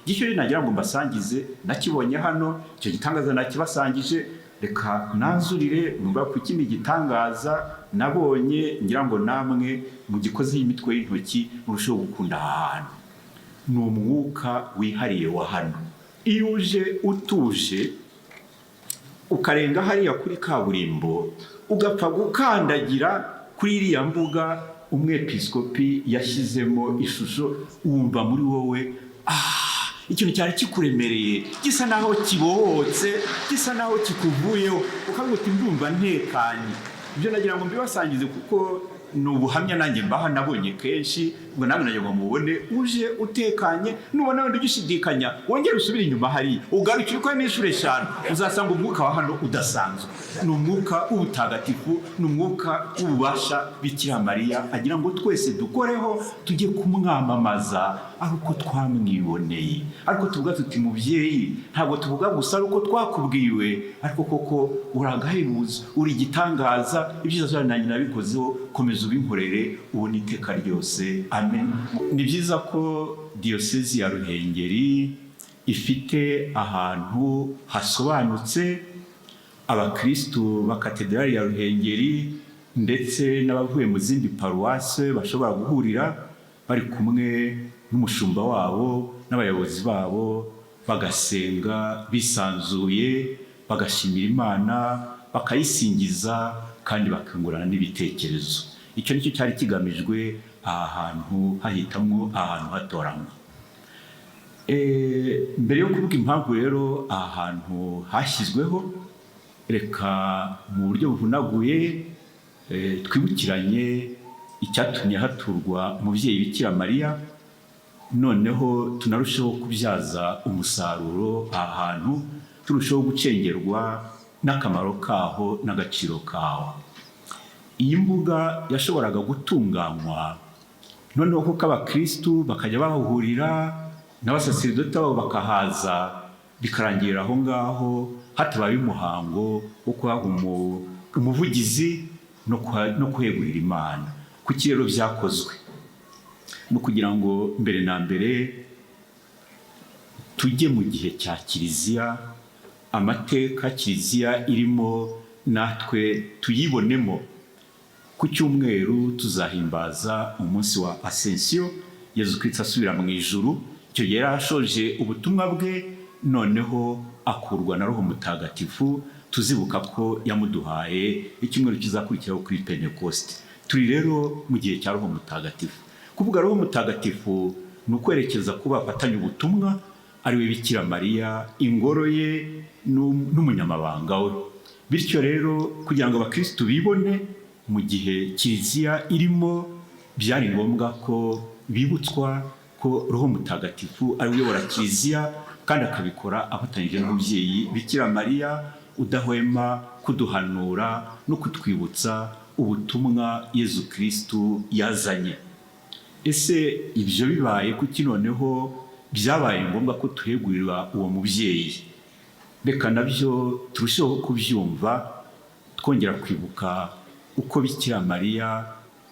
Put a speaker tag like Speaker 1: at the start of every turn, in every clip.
Speaker 1: Gisho nagira ngo mbasangize nakibonye hano, icyo gitangaza nakibasangije, reka nanzurire numva ku kindi gitangaza nabonye, ngira ngo namwe mu gikoze y'imitwe y'intoki murushaho gukunda ahantu. Ni umwuka wihariye wa hano. Iyo uje utuje ukarenga hariya kuri kaburimbo ugapfa gukandagira kuri iriya mbuga umwepiskopi yashyizemo ishusho, wumva muri wowe ikintu cyari kikuremereye gisa naho kibohotse, gisa naho kikuvuyeho, ukavuga uti ndumva ntekanye. Ibyo nagira ngo mbibasangize kuko ni ubuhamya nanjye mbaha nabonye kenshi, ngo namwe nagira ngo mubone uje utekanye. Nubona wenda ugishidikanya wongere usubire inyuma hari ugarukire ko n'inshuro 5 uzasanga umwuka wa hano udasanzwe. Ni umwuka w'ubutagatifu, ni umwuka w'ububasha Bikira Mariya agira ngo twese dukoreho tujye kumwamamaza ari uko twamwiboneye, ariko tuvuga tuti mubyeyi, ntabwo tuvuga gusa uko twakubwiwe, ariko koko uragahebuza, uri igitangaza, ibyiza byawe nanjye nabikozeho, komeza ubinkorere ubone iteka ryose. Amen. Ni byiza ko diyosezi ya Ruhengeri ifite ahantu hasobanutse abakristu ba katedrali ya Ruhengeri ndetse n'abavuye mu zindi paruwase bashobora guhurira bari kumwe n'umushumba wabo n'abayobozi babo, bagasenga bisanzuye, bagashimira Imana, bakayisingiza kandi bakungurana n'ibitekerezo. Icyo nicyo cyari kigamijwe aha hantu, hahitamwo ahantu hatoranywa. Mbere yo kuvuga impamvu rero aha hantu hashyizweho, reka mu buryo buvunaguye twibukiranye icyatumye haturwa umubyeyi Bikira Mariya, noneho tunarushaho kubyaza umusaruro aha hantu, turushaho gucengerwa n'akamaro kaho n'agaciro kaho. Iyi mbuga yashoboraga gutunganywa noneho kuko abakristu bakajya bahurira n'abasaserdoti babo bakahaza, bikarangirira aho ngaho hatabaye umuhango wo kuha umuvugizi no kwegurira Imana. Kuki rero byakozwe? No kugira ngo mbere na mbere tujye mu gihe cya Kiliziya, amateka Kiliziya irimo natwe tuyibonemo. Ku cyumweru tuzahimbaza umunsi wa Ascension, Yezu Kristo asubira mu ijuru. Icyo gihe yarashoje ubutumwa bwe, noneho akurwa na Roho Mutagatifu. Tuzibuka ko yamuduhaye icyumweru kizakurikiraho kuri Pentecoste. Turi rero mu gihe cya Roho Mutagatifu. Kuvuga Roho Mutagatifu ni ukwerekeza kuba afatanya ubutumwa, ari we Bikira Mariya, ingoro ye n'umunyamabanga we. Bityo rero kugira ngo abakristu bibone mu gihe Kiliziya irimo, byari ngombwa ko bibutswa ko Roho Mutagatifu ari uyobora Kiliziya, kandi akabikora afatanyije n'umubyeyi Bikira Mariya udahwema kuduhanura no kutwibutsa ubutumwa Yezu Kristu yazanye. Ese ibyo bibaye kuki noneho byabaye ngombwa ko tuhegurira uwo mubyeyi? Reka nabyo turusheho kubyumva, twongera kwibuka uko Bikira Mariya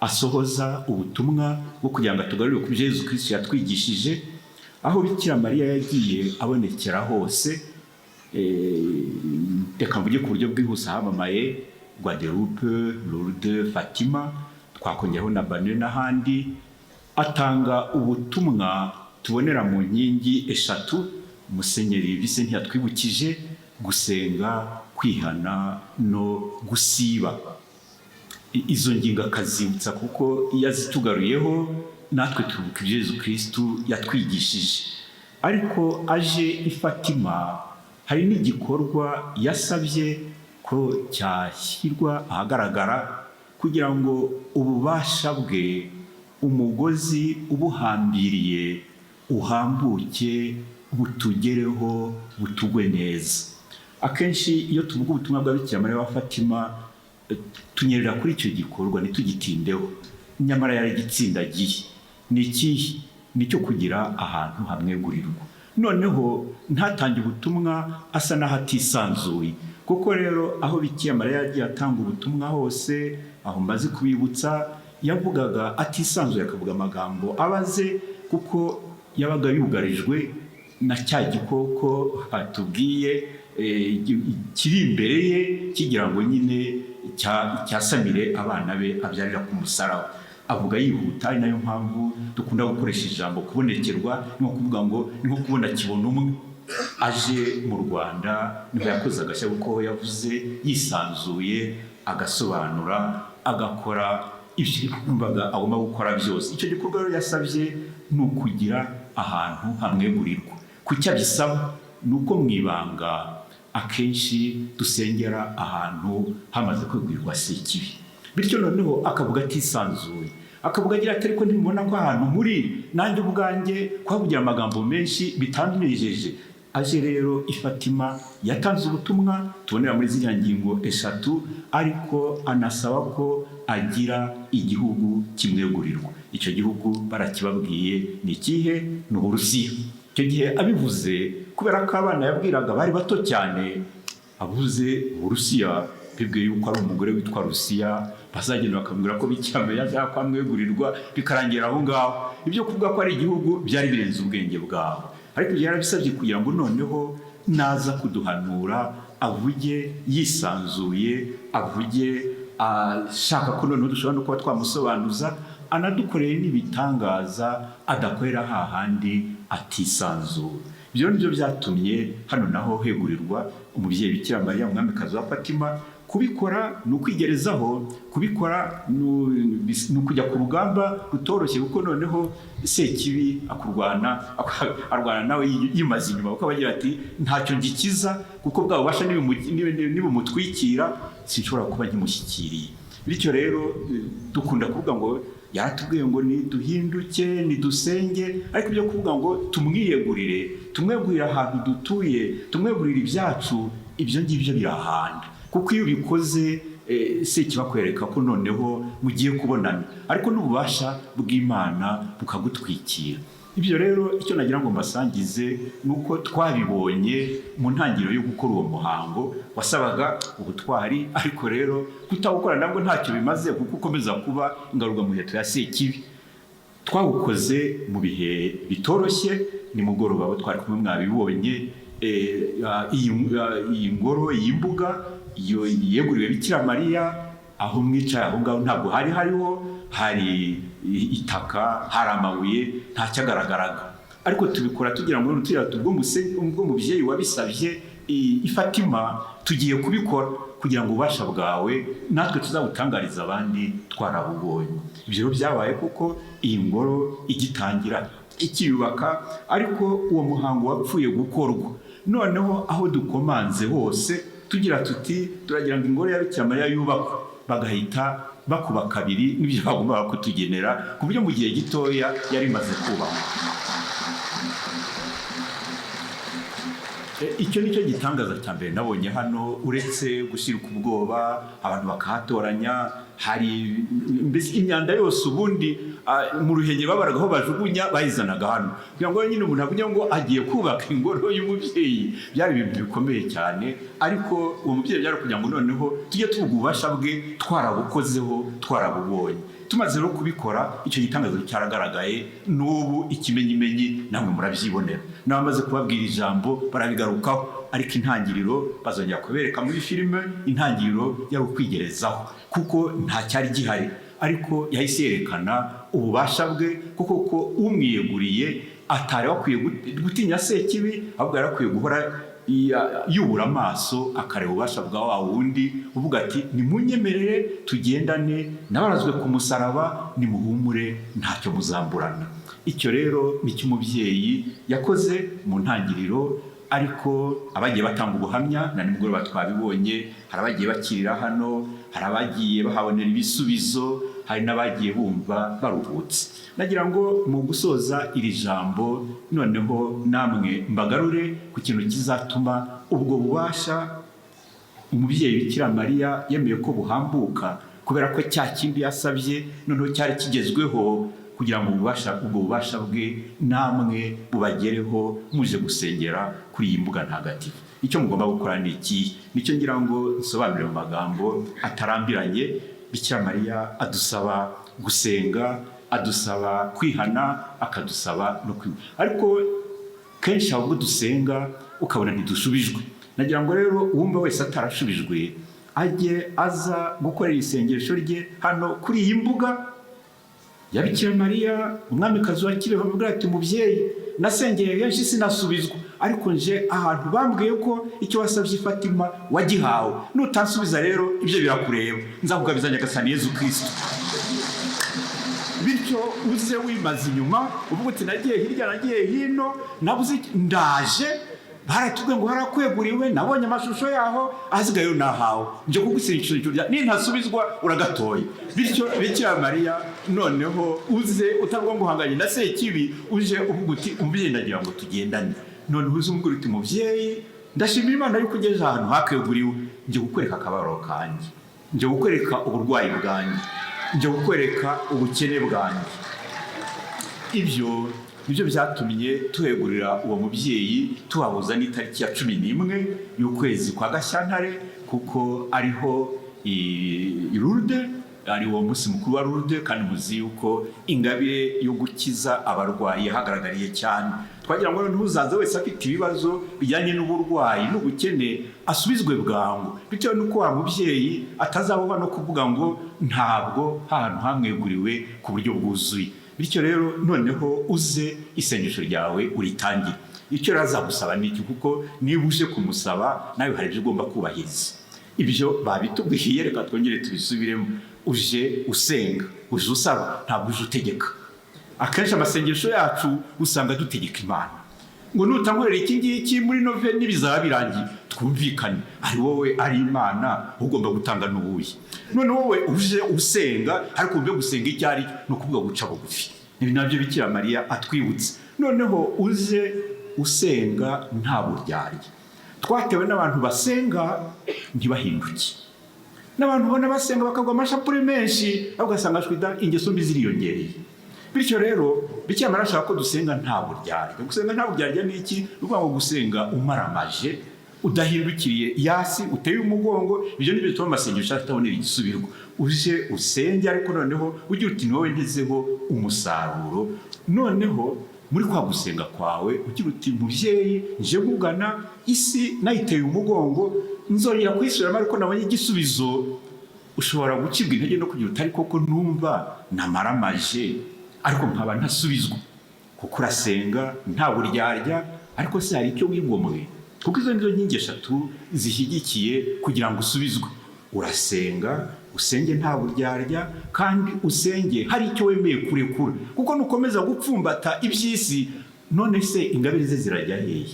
Speaker 1: asohoza ubutumwa bwo kugira ngo atugarurire ku byo Yezu Kristo yatwigishije, aho Bikira Mariya yagiye abonekera hose. Reka mvuge ku buryo bwihuse hamamaye Guadeloupe, Lourdes, Fatima, twakongeraho na Bane n'ahandi. Atanga ubutumwa tubonera mu nkingi 3 Musenyeri Vincent yatwibukije: gusenga, kwihana no gusiba. Izo ngingo akazibutsa kuko iyo azitugaruyeho natwe tubuka ibyo Yezu Kristu yatwigishije. Ariko aje i Fatima hari n'igikorwa yasabye ko cyashyirwa ahagaragara kugira ngo ububasha bwe, umugozi ubuhambiriye uhambuke butugereho butugwe neza. Akenshi iyo tuvuga ubutumwa bwa Bikira Mariya wa Fatima tunyerera kuri icyo gikorwa ntitugitindeho, nyamara yari gitsindagiye. Ni ikihe? Nicyo kugira ahantu hamwegurirwa. Noneho ntatange ubutumwa asa n'aho atisanzuye, kuko rero aho Bikira Mariya yagiye atanga ubutumwa hose, aho mbaze kubibutsa, yavugaga atisanzuye, akavuga amagambo abaze, kuko yabaga yugarijwe na cya gikoko batubwiye kiri imbere ye, kigira ngo nyine cyasamire abana be abyarira ku musaraba. Avuga yihuta, ari nayo mpamvu dukunda gukoresha ijambo kubonekerwa, ni nko kuvuga ngo ni nko kubona kibona umwe. Aje mu Rwanda niho yakoze agashya, kuko yavuze yisanzuye, agasobanura, agakora ibyo yumvaga agomba gukora byose. Icyo gikorwa rero yasabye ni ukugira ahantu hamwegurirwa. Kucya bisaba ni uko mu ibanga akenshi dusengera ahantu hamaze kwegurirwa Sekibi. Bityo noneho akavuga atisanzuye, akavuga agira ati ariko ntimubona ko ahantu muri nanjye ubwanjye kuhavugira amagambo menshi bitannejeje. Aje rero i Fatima yatanze ubutumwa tubonera muri ziriya ngingo 3, ariko anasaba ko agira igihugu kimwegurirwa. Icyo gihugu barakibabwiye ni ikihe? Ni Uburusiya. Icyo gihe abivuze kubera ko abana yabwiraga bari bato cyane, avuze Uburusiya, bibwiye yuko ari umugore witwa Rusiya, bazagenda bakamubwira ko Bikira Mariya yakwamwegurirwa, bikarangira aho ngaho. Ibyo kuvuga ko ari igihugu byari birenze ubwenge bwabo, ariko yarabisabye kugira ngo noneho naza kuduhanura avuge yisanzuye, avuge ashaka ko noneho dushobora no kuba twamusobanuza, anadukoreye n'ibitangaza adakorera hahandi atisanzura. Ibyo nibyo byatumye hano naho hegurirwa umubyeyi Bikira Mariya umwamikazi wa Fatima. Kubikora ni ukwigerezaho, kubikora ni ukujya ku rugamba rutoroshye, kuko noneho Sekibi arwana nawe yimaze inyuma, kuko abagira ati ntacyo ngikiza, kuko bwa bubasha nibumutwikira sinshobora kuba nkimushyikiriye. Bityo rero dukunda kuvuga ngo yaratubwiye ngo niduhinduke, nidusenge, ariko ibyo kuvuga ngo tumwegurire ahantu dutuye, tumwegurire ibyacu, ibyo ngibyo birahanda. Kuko iyo ubikoze Sekibi akwereka ko noneho mugiye kubonana, ariko n'ububasha bw'Imana bukagutwikira. Ibyo rero icyo nagira ngo mbasangize ni uko twabibonye mu ntangiriro yo gukora uwo muhango wasabaga ubutwari, ariko rero kutawukora nabwo ntacyo bimaze, kuko ukomeza kuba ingarukamuheto ya Sekibi. Twawukoze mu bihe bitoroshye, nimugoroba abo twari kumwe mwabibonye, iyi ngoro, iyi mbuga yeguriwe Bikira Mariya, aho mwicaye aho ngaho ntabwo hari itaka, hari amabuye, ntacyagaragaraga. Ariko tubikora tugira ngo turiya ubwo mubyeyi wabisabye i Fatima, tugiye kubikora kugira ngo ububasha bwawe natwe tuzabutangariza abandi twarabubonye. Ibyo rero byabaye kuko iyi ngoro igitangira ikiyubaka, ariko uwo muhango wapfuye gukorwa. Noneho aho dukomanze hose tugira tuti turagira ngo ingoro ya Bikira Mariya yubakwe, bagahita bakuba kabiri n'ibyo bagomba kutugenera, ku buryo mu gihe gitoya yari imaze kubakwa. Icyo nicyo gitangaza cya mbere nabonye hano, uretse gushyirwa ubwoba abantu bakahatoranya, hari mbese imyanda yose ubundi mu Ruhengeri babaraga aho bajugunya bayizanaga hano, kugira ngo nyine umuntu avuge ngo agiye kubaka ingoro y'umubyeyi. Byari ibintu bikomeye cyane, ariko uwo mubyeyi byari kugira ngo noneho tujye tuvuga ububasha bwe twarabukozeho, twarabubonye. Tumaze rero kubikora, icyo gitangazo cyaragaragaye, n'ubu ikimenyimenyi namwe murabyibonera. N'abamaze kubabwira ijambo barabigarukaho, ariko intangiriro bazongera kubereka muri filime, intangiriro yari ukwigerezaho, kuko nta cyari gihari, ariko yahise yerekana ububasha bwe, kuko ko umwiyeguriye atari wakwiye gutinya Sekibi, ahubwo yari akwiye guhora yubura amaso akareba ububasha bwa wa wundi uvuga ati nimunyemerere tugendane, nabarazwe ku musaraba, nimuhumure ntacyo muzamburana. Icyo rero nicyo umubyeyi yakoze mu ntangiriro, ariko abagiye batanga ubuhamya na nimugoroba twabibonye, hari abagiye bakirira hano, hari abagiye bahabonera ibisubizo, hari n'abagiye bumva baruhutse. Nagira ngo mu gusoza iri jambo noneho namwe mbagarure ku kintu kizatuma ubwo bubasha umubyeyi Bikira Mariya yemeye ko buhambuka, kubera ko cya kindi yasabye noneho cyari kigezweho, kugira ngo ubwo bubasha bwe namwe bubagereho muje gusengera kuri iyi mbuga ntagatifu. Icyo mugomba gukora ni iki? Nicyo ngira ngo nsobanurire mu magambo atarambiranye. Bikira Mariya adusaba gusenga, adusaba kwihana, akadusaba no kwibuka. Ariko kenshi ahubwo dusenga ukabona ntidusubijwe. Nagira ngo rero uwumva wese atarashubijwe ajye aza gukorera isengesho rye hano kuri iyi mbuga ya Bikira Mariya umwamikazi wa Kibeho. Avuga ati, mubyeyi, nasengeye henshi sinasubizwa, ariko nje ahantu bambwiye ko icyo wasabye Fatima wagihawe. Nutansubiza rero ibyo birakureba, nzakugabiza Nyagasani Yezu Kristo. Bityo uze wimaze inyuma uvuga uti, nagiye hirya nagiye hino nabuze, ndaje baratubwiye ngo harakweguriwe, nabonye amashusho yaho, ahasigaye nahawe, nje kugusirikira nintasubizwa uragatoye. Bityo Bikira Mariya noneho uze utavuga ngo uhanganye na Sekibi, uje uvuga uti, umubyeyi ndagira ngo tugendane. Noneho uze umubwira uti, mubyeyi, ndashimira Imana yuko ugeze ahantu hakweguriwe, nje kukwereka akababaro kanjye, nje kukwereka uburwayi bwanjye, nje kukwereka ubukene bwanjye. Ibyo nibyo byatumye tuhegurira uwo mubyeyi, tuhabuza n'itariki ya 11 y'ukwezi kwa Gashyantare, kuko ariho Lourdes, ari wo munsi mukuru wa Lourdes, kandi muzi yuko ingabire yo gukiza abarwayi yahagaragariye cyane. Twagira ngo ntuzaze wese afite ibibazo bijyanye n'uburwayi n'ubukene asubizwe bwangu, bitewe n'uko wa mubyeyi atazabona no kuvuga ngo ntabwo ahantu hamweguriwe ku buryo bwuzuye. Bityo rero noneho uze isengesho ryawe uritangire. Icyo razagusaba niki, kuko niba uje kumusaba nawe hari ibyo ugomba kubahiriza. Ibyo babitubwiye, reka twongere tubisubiremo. Uje usenga, uje usaba, ntabwo uje utegeka. Akenshi amasengesho yacu usanga dutegeka Imana ngo nutankorera iki ngiki muri noveni bizaba birangiye. Twumvikane, ari wowe ari Imana ugomba gutanga n'ubuye. None wowe uje usenga, ariko ube gusenga icyari no kuvuga guca bugufi. Ibi nabyo Bikira Mariya atwibutse. Noneho uze usenga nta buryarya. Twatewe n'abantu basenga ntibahinduke, n'abantu ubona basenga bakagwa amashapure menshi, ugasanga shwida ingeso mbi ziriyongereye. Bityo rero Bikira Mariya ashaka ko dusenga nta buryarya. Gusenga nta buryarya ni iki? Uvuga ngo gusenga umaramaje, udahindukiriye yasi, uteye umugongo. Ibyo nibyo bituma amasengesho atabonera igisubirwa. Uje usenge, ariko noneho ugira uti, wowe ntezeho umusaruro. Noneho muri kwa gusenga kwawe ugira uti, mubyeyi, nje kugana isi nayiteye umugongo, nzongera kwisubiramo ariko nabonye igisubizo. Ushobora gucibwa intege no kugira uti, ariko ko numva namaramaje ariko nkaba ntasubizwa. Kuko urasenga nta buryarya, ariko se hari icyo wigomwe? Kuko izo nizo nkingi eshatu zishyigikiye kugira ngo usubizwe. Urasenga, usenge nta buryarya, kandi usenge hari icyo wemeye kurekura. Kuko nukomeza gupfumbata iby'isi, none se ingabire ze zirajya hehe?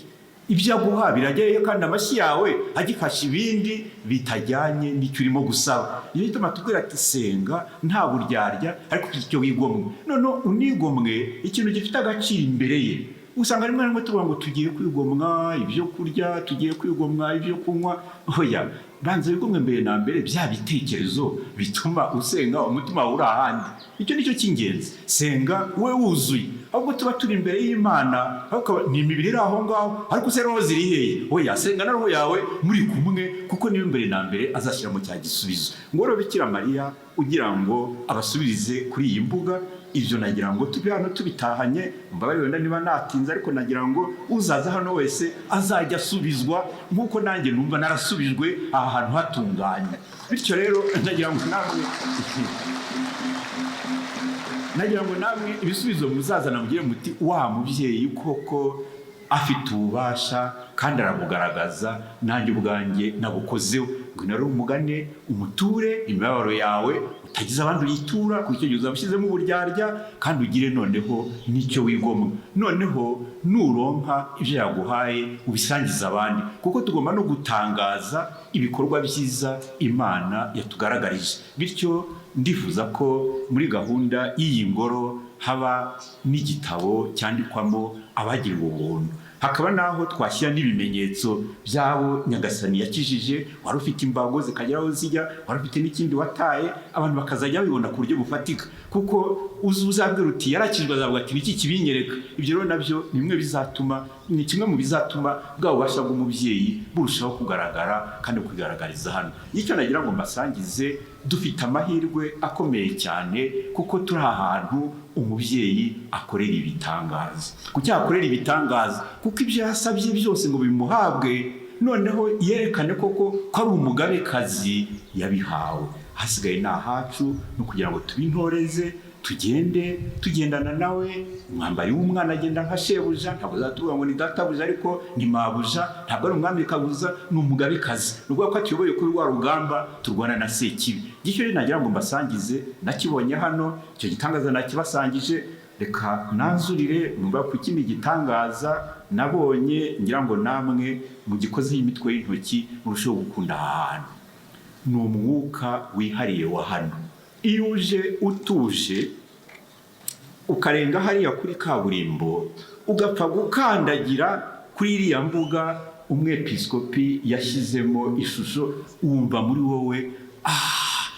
Speaker 1: Ibyo aguha birajya hehe, kandi amashyi yawe agifasha ibindi bitajyanye n'icyo urimo gusaba? Iyo bituma tubwira ati, senga nta buryarya, ariko icyo wigomwe. None unigomwe ikintu gifite agaciro imbere ye. Usanga rimwe na rimwe tuvuga ngo tugiye kwigomwa ibyo kurya, tugiye kwigomwa ibyo kunywa. Oya, banza wigomwe mbere na mbere bya bitekerezo bituma usenga umutima wawe uri ahandi. Icyo nicyo cy'ingenzi. Senga we wuzuye, ahubwo tuba turi imbere y'Imana, ni imibiri iri aho ngaho, ariko se roho ziri hehe? Oya, senga na roho yawe muri kumwe, kuko niyo mbere na mbere azashyiramo cya gisubizo. Ngoro Bikira Mariya ugira ngo abasubirize kuri iyi mbuga. Ibyo nagira ngo tube hano tubitahanye. Mbabarire wenda niba natinze, ariko nagira ngo uzaza hano wese azajya asubizwa nk'uko nanjye numva narasubijwe aha hantu hatunganye. Bityo rero nagira ngo namwe ibisubizo muzazana mugire muti, wa mubyeyi koko afite ububasha kandi arabugaragaza, nanjye ubwanjye nabukozeho. Ngwino rero umugane, umuture imibabaro yawe, utagize abandi uyitura, kuko icyo gihe uzaba ushyizemo uburyarya, kandi ugire noneho n'icyo wigomwa. Noneho nuronka ibyo yaguhaye ubisangiza abandi, kuko tugomba no gutangaza ibikorwa byiza Imana yatugaragarije. Bityo ndifuza ko muri gahunda y'iyi ngoro haba n'igitabo cyandikwamo abagiriwe ubuntu, hakaba naho twashyira n'ibimenyetso by'abo Nyagasani yakijije, wari ufite imbago zikagera aho zijya, wari ufite n'ikindi wataye, abantu bakazajya babibona ku buryo bufatika, kuko uzabwira uti yarakijwe azavuga ati niki kibinyereka. Ibyo rero nabyo ni bimwe bizatuma, ni kimwe mu bizatuma bwa bubasha bw'umubyeyi burushaho kugaragara kandi kugaragariza hano. Icyo nagira ngo mbasangize, dufite amahirwe akomeye cyane kuko turi ahantu umubyeyi akorera ibitangaza. Kuki akorera ibitangaza? Kuko ibyo yasabye byose ngo bimuhabwe, noneho yerekane koko ko ari umugabekazi yabihawe. Hasigaye ni ahacu no kugira ngo tubintoreze, tugendana nawe. Umwambari w'umwana agenda nka shebuja, ntabwo uzatuvuga ngo ni databuja ariko ni mabuja, ntabwo ari umwami kabuza, ni umugabekazi. Ni ukuvuga ko atuyoboye kuri rwa rugamba turwana na Sekibi. Icyo rero nagira ngo mbasangize, nakibonye hano, icyo gitangaza nakibasangije. Reka nanzurire numva ku kindi gitangaza nabonye, ngira ngo namwe mugikozeho imitwe y'intoki murushaho gukunda aha hantu. Ni umwuka wihariye wa hano. Iyo uje utuje ukarenga hariya kuri kaburimbo ugapfa gukandagira kuri iriya mbuga umwepiskopi yashyizemo ishusho, wumva muri wowe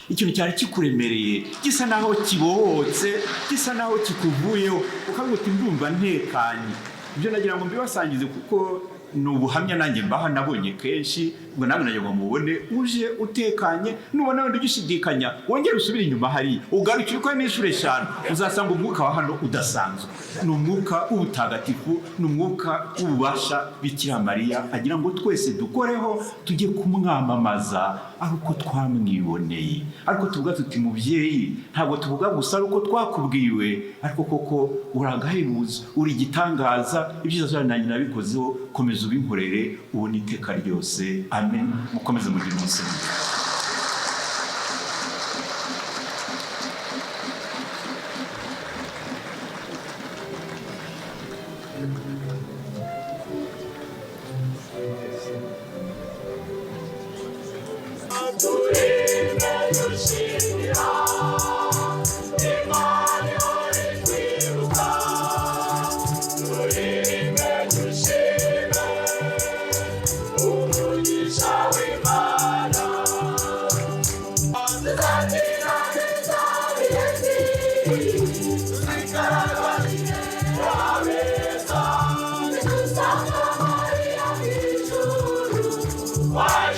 Speaker 1: ikintu cyari kikuremereye gisa naho kibohotse, gisa naho kikuvuyeho, ukavuga uti ndumva ntekanye. Ibyo nagira ngo mbibasangize kuko ni ubuhamya nanjye mbaha nabonye kenshi, ngo namwe nagira ngo mubone uje utekanye. Nubona wenda ugishidikanya wongere usubire inyuma hariya ugarukire uko n'inshuro 5, uzasanga umwuka wa hano udasanzwe. Ni umwuka w'ubutagatifu, ni umwuka w'ububasha Bikira Mariya agira ngo twese dukoreho, tujye kumwamamaza ari uko twamwiboneye, ariko tuvuga tuti mubyeyi, ntabwo tuvuga gusa ari uko twakubwiwe, ariko koko uragahebuza, uri igitangaza. Ibyiza byawe nanjye nabikozeho, komeza ubinkorere ubona iteka ryose. Amen. Mukomeze mugire umunsi mwiza.
Speaker 2: Why